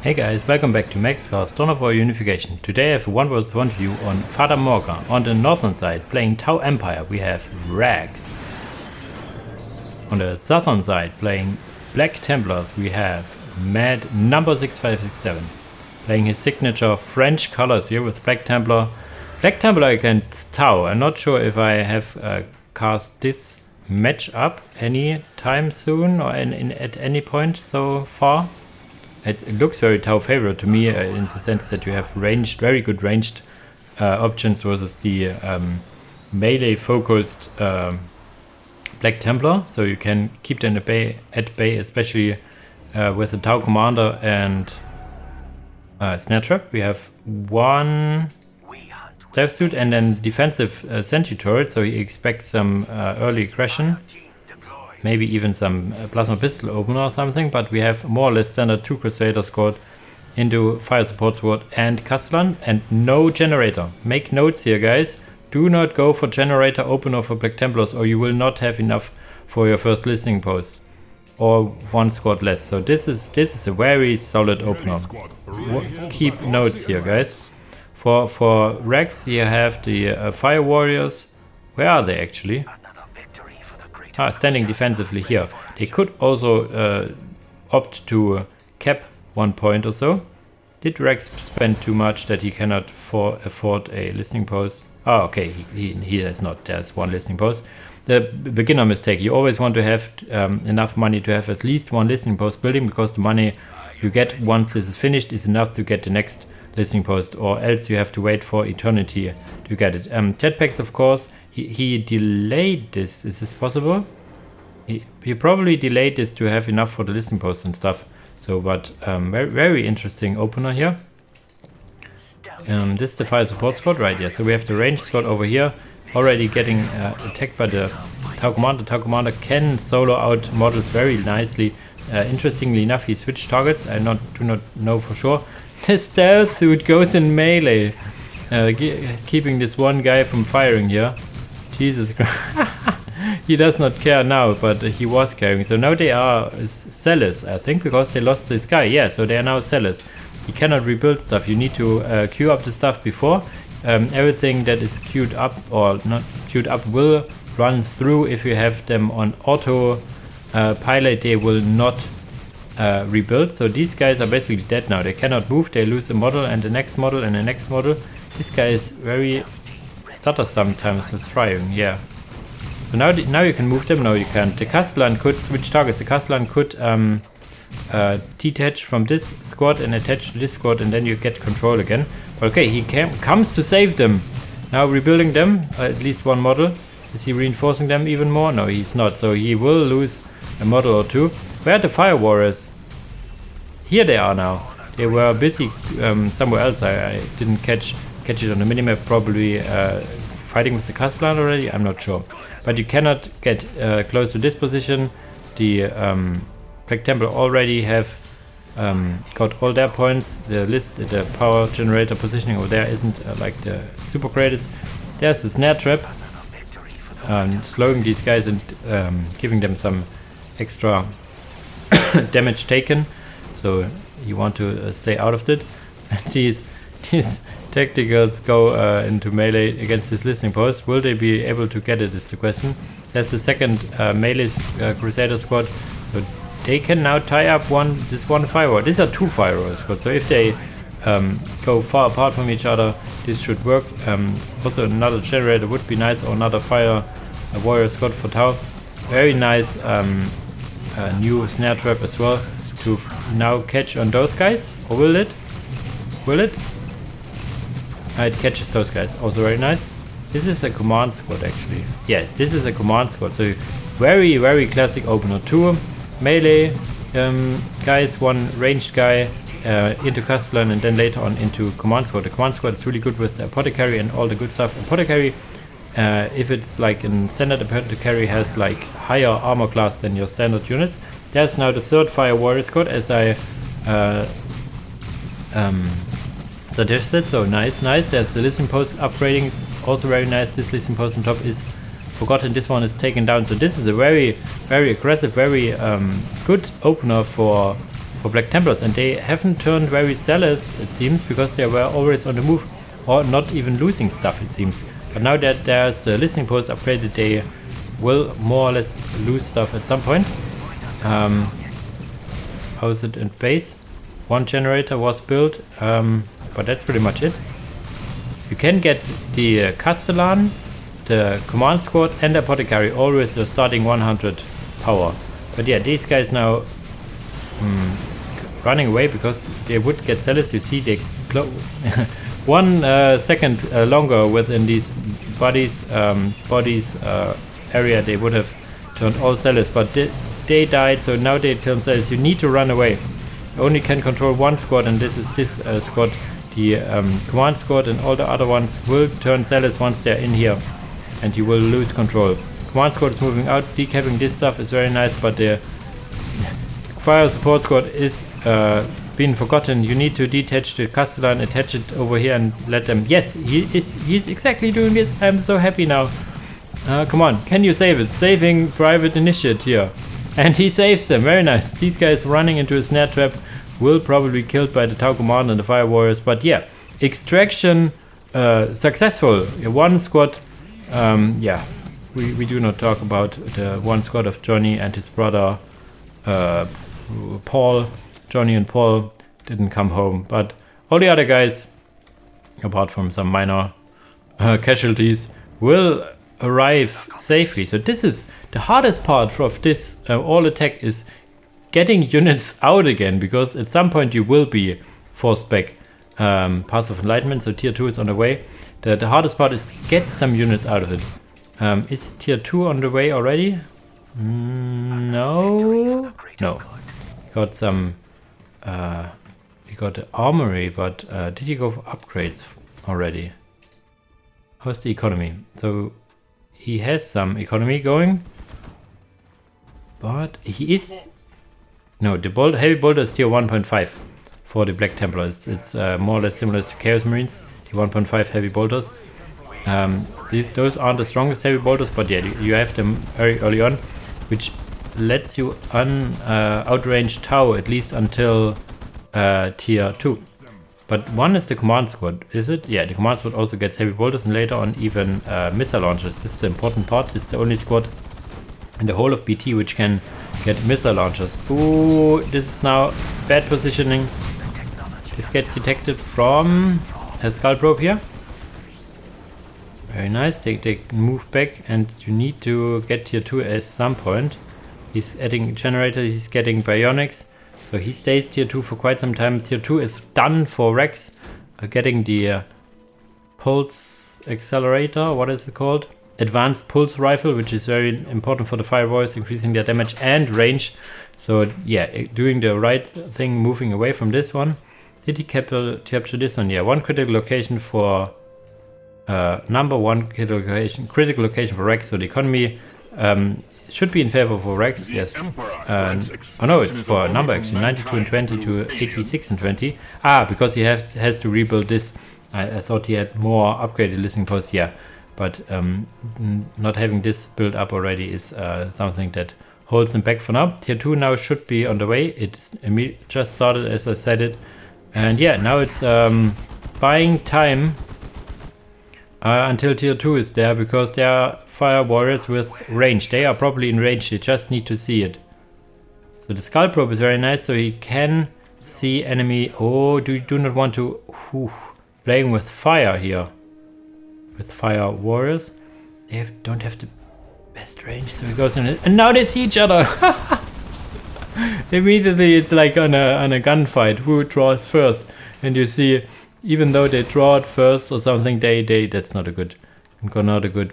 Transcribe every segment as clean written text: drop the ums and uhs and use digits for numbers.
Hey guys, welcome back to Max Soulstorm for Unification. Today I have a 1 vs 1 view on Fata Morga. On the northern side, playing Tau Empire, we have Vrax. On the southern side, playing Black Templars, we have Mad number 6567. Playing his signature French colors here with Black Templar. Black Templar against Tau. I'm not sure if I have cast this match up any time soon or at any point so far. It looks very Tau favorite to me in the sense that you have ranged, very good ranged options versus the melee focused Black Templar, so you can keep them at bay, especially with the Tau Commander and Snare Trap. We have one Dive Suit and then defensive Sentry Turret, so he expects some early aggression. Maybe even some plasma pistol opener or something, but we have more or less standard 2 Crusader squad into Fire Support Sword and Castellan and no generator. Make notes here, guys. Do not go for generator opener for Black Templars or you will not have enough for your first listening post or 1 squad less. So this is a very solid opener. Keep notes here, guys. For Vrax you have the Fire Warriors. Where are they actually? Standing defensively here. They could also opt to cap 1 point or so. Did Vrax spend too much that he cannot afford a listening post? Oh, okay, he has not. There's 1 listening post. The beginner mistake. You always want to have enough money to have at least 1 listening post building, because the money you get once this is finished is enough to get the next listening post, or else you have to wait for eternity to get it. Jetpacks, of course. He delayed this. Is this possible? He probably delayed this to have enough for the listening post and stuff. So, but very, very interesting opener here. This is the Fire Support Squad, right? Yeah. So we have the range squad over here, already getting attacked by the Tau Commander. The Tau Commander can solo out models very nicely. Interestingly enough, he switched targets. I do not know for sure. The stealth suit goes in melee, keeping this one guy from firing here. Jesus Christ. He does not care now, but he was caring. So now they are sellers, I think, because they lost this guy. Yeah, so they are now sellers. You cannot rebuild stuff. You need to queue up the stuff before. Everything that is queued up or not queued up will run through. If you have them on auto pilot, they will not rebuild. So these guys are basically dead now. They cannot move. They lose a model and the next model and the next model. This guy is very stutters sometimes with firing. Yeah. So now you can move them. No, you can't. The Castellan could switch targets. The Castellan could detach from this squad and attach to this squad, and then you get control again. Okay, he comes to save them. Now rebuilding them, at least 1 model. Is he reinforcing them even more? No, he's not. So he will lose a model or 2. Where are the Fire Warriors? Here they are now. They were busy somewhere else. I didn't catch it on the minimap. Probably fighting with the Castellan already. I'm not sure. But you cannot get close to this position. The Black Templar already have got all their points. The power generator positioning over there isn't like the super greatest. There's the Snare Trap, slowing these guys and giving them some extra damage taken. So you want to stay out of it. And these tacticals go into melee against this listening post. Will they be able to get it is the question. There's the second melee Crusader squad. So they can now tie up this one Fire. These are 2 Fire squads. So if they go far apart from each other, this should work. Also another generator would be nice, or another Fire Warrior squad for Tau. Very nice new Snare Trap as well to now catch on those guys. Or will it? Will it? It catches those guys, also very nice. This is a command squad actually. Yeah, this is a command squad. So very, very classic opener. 2 melee guys, 1 ranged guy into Castellan, and then later on into command squad. The command squad is really good with the Apothecary and all the good stuff. Apothecary, if it's like in standard, Apothecary has like higher armor class than your standard units. There's now the 3rd Fire Warrior squad, as I suggested. So nice. There's the listen post upgrading, also very nice. This listen post on top is forgotten. This one is taken down. So this is a very, very aggressive, very good opener for for Black Templars, and they haven't turned very zealous, it seems, because they were always on the move, or not even losing stuff, it seems. But now that there's the listening post upgraded, they will more or less lose stuff at some point. How is it in base? One generator was built, but that's pretty much it. You can get the Castellan, the command squad, and the apothecary all with the starting 100 power. But yeah, these guys now running away because they would get zealous. You see, they 1 second longer within these bodies area, they would have turned all zealous, but they died, so now they turn zealous. You need to run away. You only can control one squad, and this is this squad. The command squad and all the other ones will turn zealous once they're in here, and you will lose control. Command squad is moving out, decapping this stuff is very nice, but the fire support squad is being forgotten. You need to detach the Castellan, attach it over here and let them... Yes, he's exactly doing this. I'm so happy now. Come on, can you save it? Saving private initiate here. And he saves them, very nice. These guys running into a snare trap will probably be killed by the Tau Command and the Fire Warriors. But yeah, extraction successful. One squad, yeah, we do not talk about the one squad of Johnny and his brother Paul. Johnny and Paul didn't come home, but all the other guys, apart from some minor casualties, will arrive safely. So this is the hardest part of this all attack, is getting units out again, because at some point you will be forced back. Paths of Enlightenment, so tier 2 is on the way. The hardest part is to get some units out of it. Is tier 2 on the way already? No. Got some we got the armory, but did he go for upgrades already? How's the economy? So he has some economy going, but he is... No, the heavy bolter is tier 1.5 for the Black Templars. It's more or less similar to Chaos Marines, the 1.5 heavy bolters. Those aren't the strongest heavy bolters, but yeah, you have them very early on, which lets you outrange Tau at least until tier 2. But one is the command squad, is it? Yeah, the command squad also gets heavy bolters, and later on even missile launchers. This is the important part. It's the only squad in the whole of BT which can get missile launchers. Ooh, this is now bad positioning. This gets detected from a skull probe here. Very nice. They move back, and you need to get tier 2 at some point. He's adding generator, he's getting bionics, so he stays tier 2 for quite some time. Tier 2 is done for Vrax, getting the pulse accelerator, what is it called? Advanced pulse rifle, which is very important for the Fire Warriors, increasing their damage and range. So yeah, doing the right thing, moving away from this one. Did he capture this one? Yeah, one critical location for number one critical location for Vrax. So the economy should be in favor for Vrax, yes. Oh no, it's for a number actually, 92 and 20 to 86 and 20. Ah, because he has to rebuild this. I thought he had more upgraded listening posts, yeah. But not having this built up already is something that holds him back for now. Tier 2 now should be on the way. It just started as I said it. And yeah, now it's buying time until tier 2 is there, because they are Fire Warriors with range. They are probably in range, you just need to see it. So the skull probe is very nice, so he can see enemy. Oh, do not want to... playing with fire here. With Fire Warriors. They don't have the best range, so he goes in it. And now they see each other! Immediately it's like on a gunfight, who draws first. And you see, even though they draw it first or something, that's not a good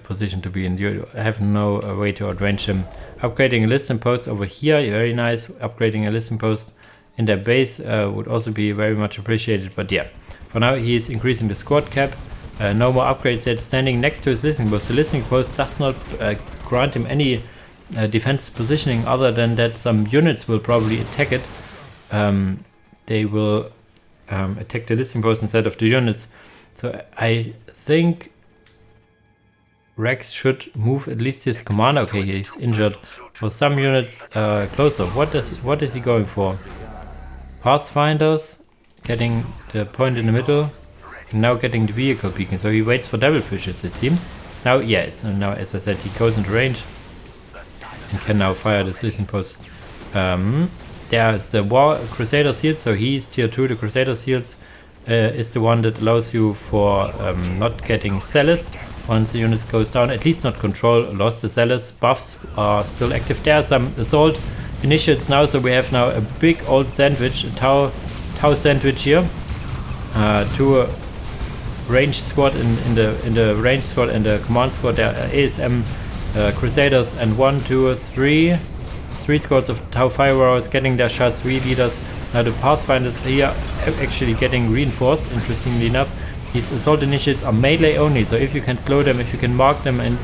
position to be in. You have no way to outrange him. Upgrading a listening post over here, very nice. Upgrading a listening post in their base would also be very much appreciated. But yeah, for now he is increasing the squad cap. No more upgrades yet. Standing next to his listening post. The listening post does not grant him any defensive positioning, other than that some units will probably attack it. They will attack the listening post instead of the units. So I think Vrax should move at least his commander. Okay, he's injured. For some units closer. What is he going for? Pathfinders getting the point in the middle. And now getting the vehicle beacon. So he waits for devilfishes, it seems. Now, yes, and now as I said, he goes into range and can now fire the listening post. There is the War Crusader Shield, so he's tier 2. The Crusader Shields is the one that allows you for not getting zealous once the unit goes down, at least not control lost. The zealous buffs are still active. There are some assault initiates now, so we have now a big old sandwich, a Tau sandwich here. Two ranged squad in the ranged squad and the command squad. There are ASM Crusaders and 1, 2, 3 squads of Tau Firewalkers getting their shots, 3 leaders. Now the Pathfinders here actually getting reinforced, interestingly enough. These assault initiates are melee only, so if you can slow them, if you can mark them, and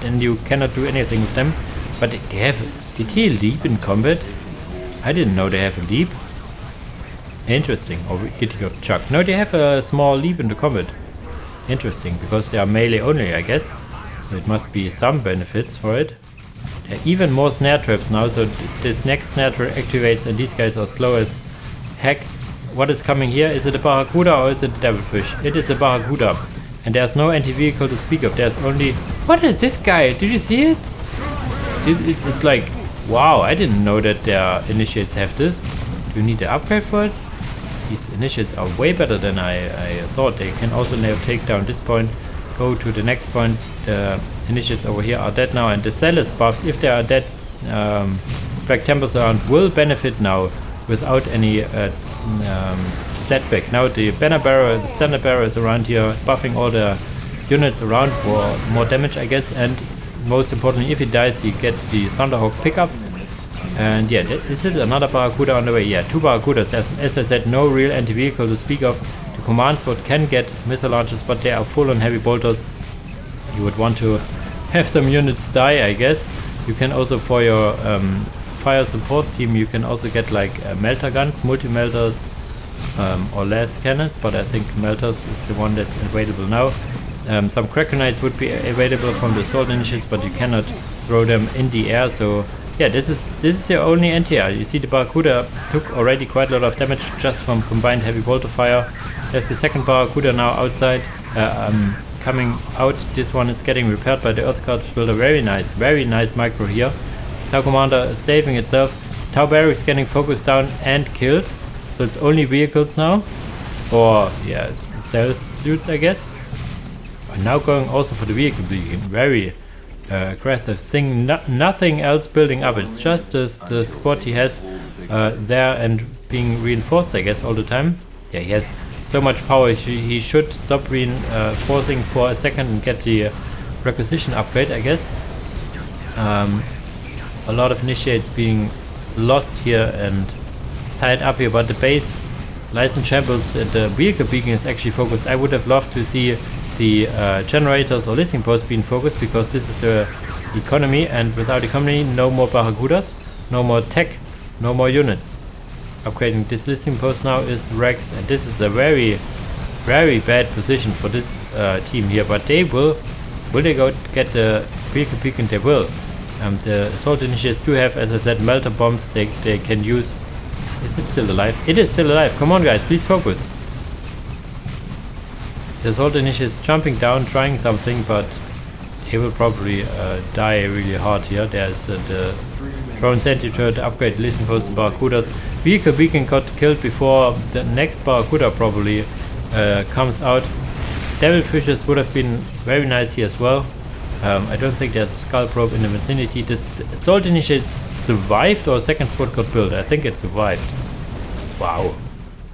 then you cannot do anything with them. But they have, did he leap in combat? I didn't know they have a leap. Interesting. Or did he got chucked? No, they have a small leap into combat. Interesting, because they are melee only, I guess. So it must be some benefits for it. There are even more snare traps now, so this next snare trap activates and these guys are slow as heck. What is coming here? Is it a Barracuda or is it a Devilfish? It is a Barracuda. And there's no anti-vehicle to speak of. There's only... What is this guy? Did you see it? It's like... Wow, I didn't know that their initiates have this. Do you need to upgrade for it? These initiates are way better than I thought. They can also now take down this point, go to the next point. The initiates over here are dead now, and the zealous buffs, if they are dead, Black Templars around will benefit now without any setback. Now the banner bearer, the standard bearer is around here, buffing all the units around for more damage, I guess, and most importantly, if he dies, you get the Thunderhawk pickup. And yeah, is it another Barracuda on the way? Yeah, 2 Barracudas. As I said, no real anti-vehicle to speak of. The command sword can get missile launchers, but they are full on heavy bolters. You would want to have some units die, I guess. You can also, for your fire support team, you can also get like melter guns, multi-melters, or less cannons, but I think melters is the one that's available now. Some Krakenites would be available from the sword initiates, but you cannot throw them in the air, so yeah, this is your only anti-air. You see the Barracuda took already quite a lot of damage just from combined heavy bolter fire. There's the second Barracuda now outside, coming out. This one is getting repaired by the Earth Guard builder. Very nice micro here. Tau Commander is saving itself. Tau Barracks getting focused down and killed. So it's only vehicles now. Or, yeah, it's stealth suits, I guess. And now going also for the vehicle beacon. Very aggressive thing. Nothing else building up. It's just the squad he has there and being reinforced, I guess, all the time. Yeah, he has so much power. He should stop reinforcing for a second and get the requisition upgrade, I guess. A lot of initiates being lost here and tied up here, but the base lies in shambles. The vehicle beacon is actually focused. I would have loved to see the generators or listening posts being focused, because this is the economy, and without economy, no more Barracudas, no more tech, no more units. Upgrading this listening post now is Vrax, and this is a very bad position for this team here, but they will they go get the vehicle beacon? They will. The assault initiates do have, as I said, melter bombs they can use. Is it still alive? It is still alive. Come on guys, please focus. The assault initiates jumping down, trying something, but he will probably die really hard here. There's the drone sentry to upgrade listening post to Barracudas. Vehicle beacon got killed before the next Barracuda probably comes out. Devilfishes would have been very nice here as well. I don't think there's a skull probe in the vicinity. The assault initiates survived, or second squad got built? I think it survived. Wow.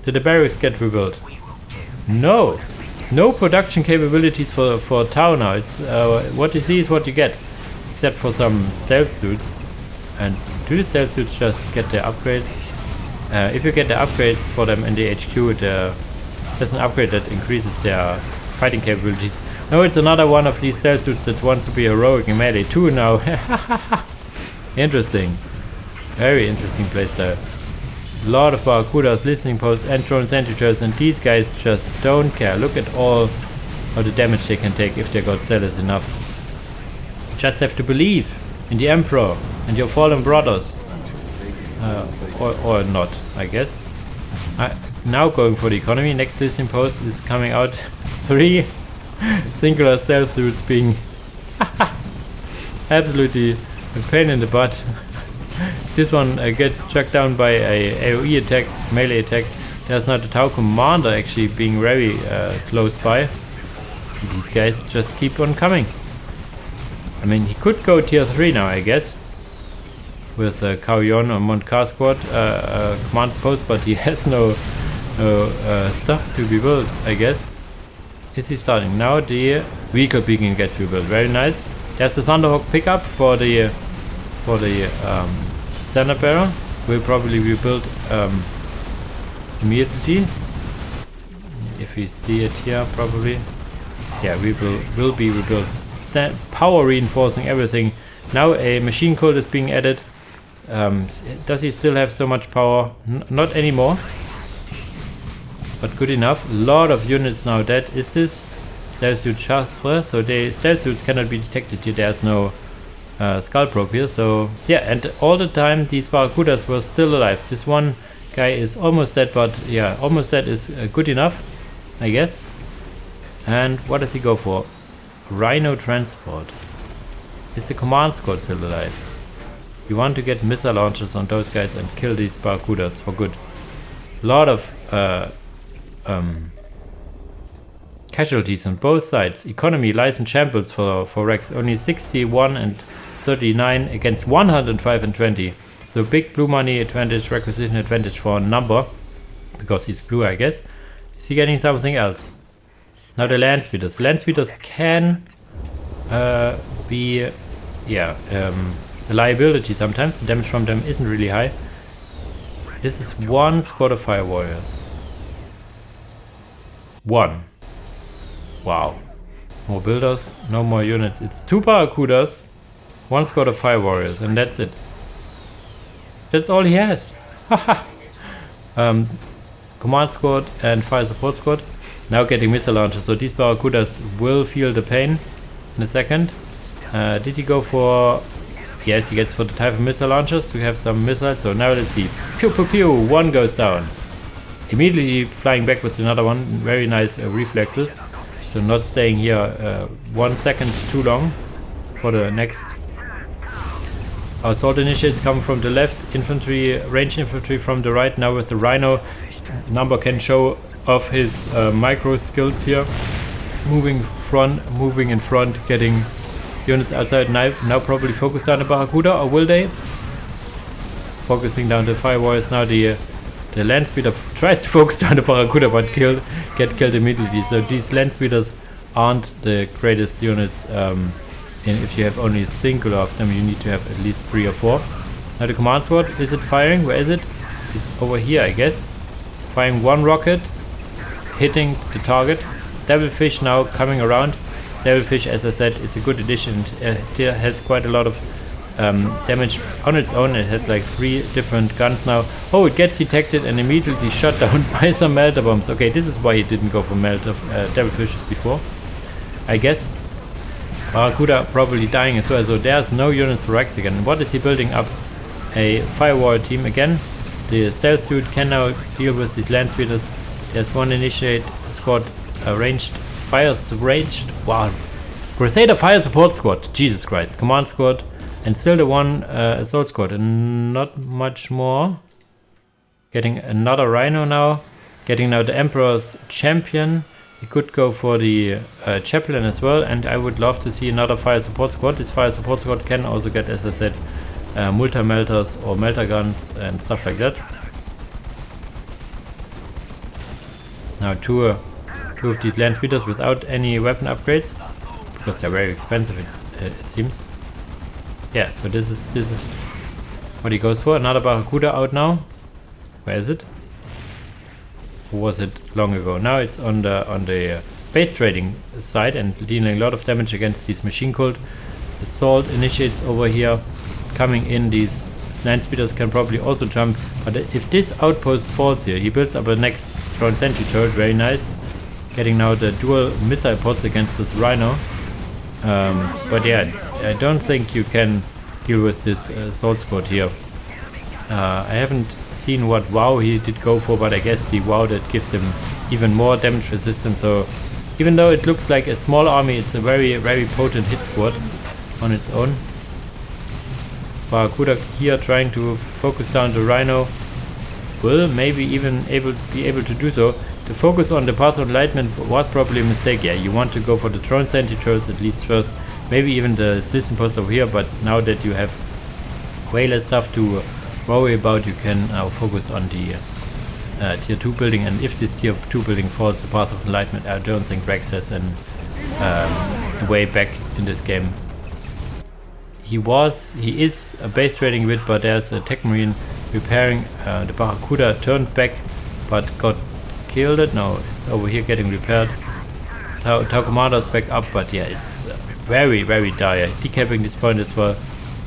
Did the barracks get rebuilt? No. No production capabilities for Tau now. It's what you see is what you get, except for some stealth suits. And do the stealth suits just get their upgrades? If you get the upgrades for them in the HQ, there's an upgrade that increases their fighting capabilities. No, it's another one of these stealth suits that wants to be heroic in melee 2 now. Interesting. Very interesting playstyle. A lot of Barracudas, listening posts, and drone sentries, and these guys just don't care. Look at all of the damage they can take if they got zealous enough. Just have to believe in the Emperor and your fallen brothers. Or not, I guess. Now going for the economy. Next listing post is coming out. 3 singular stealth suits being absolutely a pain in the butt. This one gets struck down by a AoE attack, melee attack. There's not a Tau commander actually being very close by. These guys just keep on coming. I mean, he could go tier 3 now, I guess, with Kauyon or Montkar squad command post, but he has no stuff to be built, I guess. Is he starting now? The vehicle beacon gets rebuilt. Very nice. There's the Thunderhawk pickup for the standard bearer. Will probably be built immediately. If we see it here, probably. Yeah, we will be rebuilt. Power reinforcing everything. Now a machine cult is being added. Does he still have so much power? Not anymore. But good enough. A lot of units now dead. Is this stealth suit Chastre? So the stealth suits cannot be detected here. There's no skull probe here. So yeah, and all the time these Barracudas were still alive. This one guy is almost dead, but yeah, almost dead is good enough, I guess. And what does he go for? Rhino transport. Is the command squad still alive? You want to get missile launchers on those guys and kill these Barracudas for good. A lot of casualties on both sides. Economy lies in shambles for Vrax. Only 61 and 39 against 105 and 20. So big blue money advantage, requisition advantage for a number. Because he's blue, I guess. Is he getting something else? Now the land speeders. Land speeders can be a liability sometimes. The damage from them isn't really high. This is one squad of fire warriors. One. Wow. More builders, no more units. It's 2 Barracudas, 1 squad of fire warriors, and that's it. That's all he has. Command squad and fire support squad. Now getting missile launchers, so these Barracudas will feel the pain in a second. Did he go for... Yes, he gets for the type of missile launchers to have some missiles. So now let's see. Pew pew pew, 1 goes down. Immediately flying back with another one. Very nice reflexes. So not staying here 1 second too long for the next. Assault initiates come from the left, infantry, ranged infantry from the right. Now with the Rhino, Number can show off his micro skills here. Moving in front, getting units outside. Now probably focused on the Barracuda, or will they? Focusing down the fire warriors now. The land speeder tries to focus on the Barracuda, but get killed immediately. So these land speeders aren't the greatest units. And if you have only a single of them, you need to have at least 3 or 4. Now the command squad, is it firing? Where is it? It's over here, I guess. Firing 1 rocket, hitting the target. Devilfish now coming around. Devilfish, as I said, is a good addition. It has quite a lot of damage on its own. It has like 3 different guns now. Oh, it gets detected and immediately shot down by some melter bombs. Okay, this is why he didn't go for Devilfishes before, I guess. Barracuda probably dying as well, so there's no units for Vrax again. What is he building up? A fire warrior team again. The stealth suit can now deal with these land speeders. There's 1 initiate squad, ranged fires ranged. Wow, Crusader fire support squad. Jesus Christ, command squad, and still the 1 assault squad, and not much more. Getting another Rhino now. Getting now the Emperor's champion. He could go for the chaplain as well, and I would love to see another fire support squad. This fire support squad can also get, as I said, multi-melters or melter guns and stuff like that. Now two of these land speeders without any weapon upgrades, because they're very expensive, it seems. Yeah, so this is what he goes for. Another Barracuda out now. Where is it? Or was it long ago? Now it's on the base trading side and dealing a lot of damage against these machine cult. Assault initiates over here, coming in. These land speeders can probably also jump, but if this outpost falls here, he builds up a next drone sentry turret. Very nice. Getting now the dual missile pods against this Rhino. But yeah, I don't think you can deal with this assault squad here. I haven't seen what WoW he did go for, but I guess the WoW that gives him even more damage resistance. So even though it looks like a small army, it's a very, very potent hit squad on its own. Barracuda here trying to focus down the Rhino. Will maybe even be able to do so. The focus on the Path of Enlightenment was probably a mistake. Yeah, you want to go for the drone sentry-turrets at least first. Maybe even the Citizen Post over here, but now that you have way less stuff to worry about, you can now focus on the tier 2 building. And if this tier 2 building falls, the Path of Enlightenment, I don't think Vrax has a way back in this game. He is a base trading with, but there's a Tech Marine repairing. The Barracuda turned back but got killed. No, it's over here getting repaired. Tau Commander's back up, but yeah, it's very, very dire. Decapping this point as well.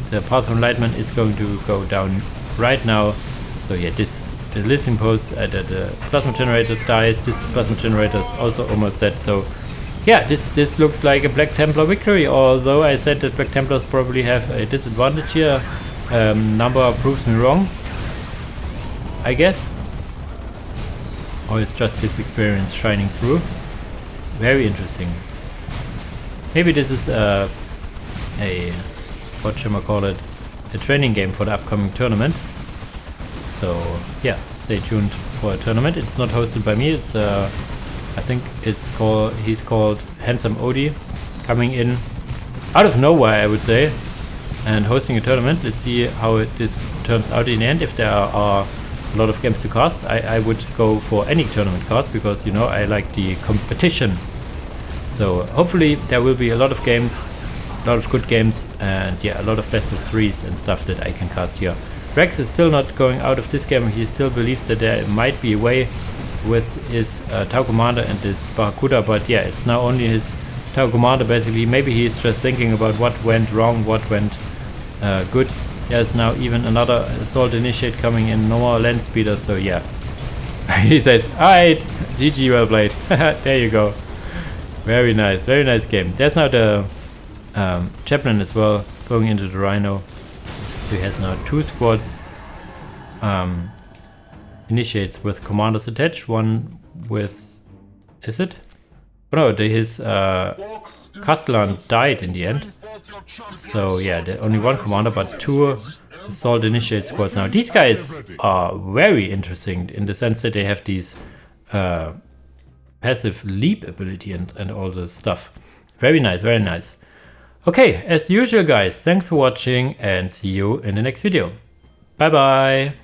The Path of Enlightenment is going to go down right now. So yeah, the listening post, the plasma generator dies. This plasma generator is also almost dead. So yeah, this looks like a Black Templar victory, although I said that Black Templars probably have a disadvantage here. Number proves me wrong, I guess. Or it's just his experience shining through. Very interesting. Maybe this is a what shall I call it? A training game for the upcoming tournament. So yeah, stay tuned for a tournament. It's not hosted by me. It's I think he's called Handsome Odie, coming in out of nowhere, I would say, and hosting a tournament. Let's see how this turns out in the end. If there are a lot of games to cast, I would go for any tournament cast, because, you know, I like the competition. So hopefully there will be a lot of games, a lot of good games, and yeah, a lot of best of threes and stuff that I can cast here. Vrax is still not going out of this game. He still believes that there might be a way with his Tau Commander and this Barracuda, but yeah, it's now only his Tau Commander basically. Maybe he's just thinking about what went wrong, what went good. There's now even another Assault Initiate coming in, no more land speeder, so yeah. He says, alright, GG, well played. There you go. Very nice game. There's now the Chaplain as well, going into the Rhino. So he has now 2 squads. Initiates with commanders attached, one with, is it? Oh no, his Castellan died in the end. So yeah, only one commander, but 2 assault initiate squads. Now these guys are very interesting in the sense that they have these passive leap ability and all this stuff. Very nice. Okay, as usual guys, thanks for watching and see you in the next video. Bye bye!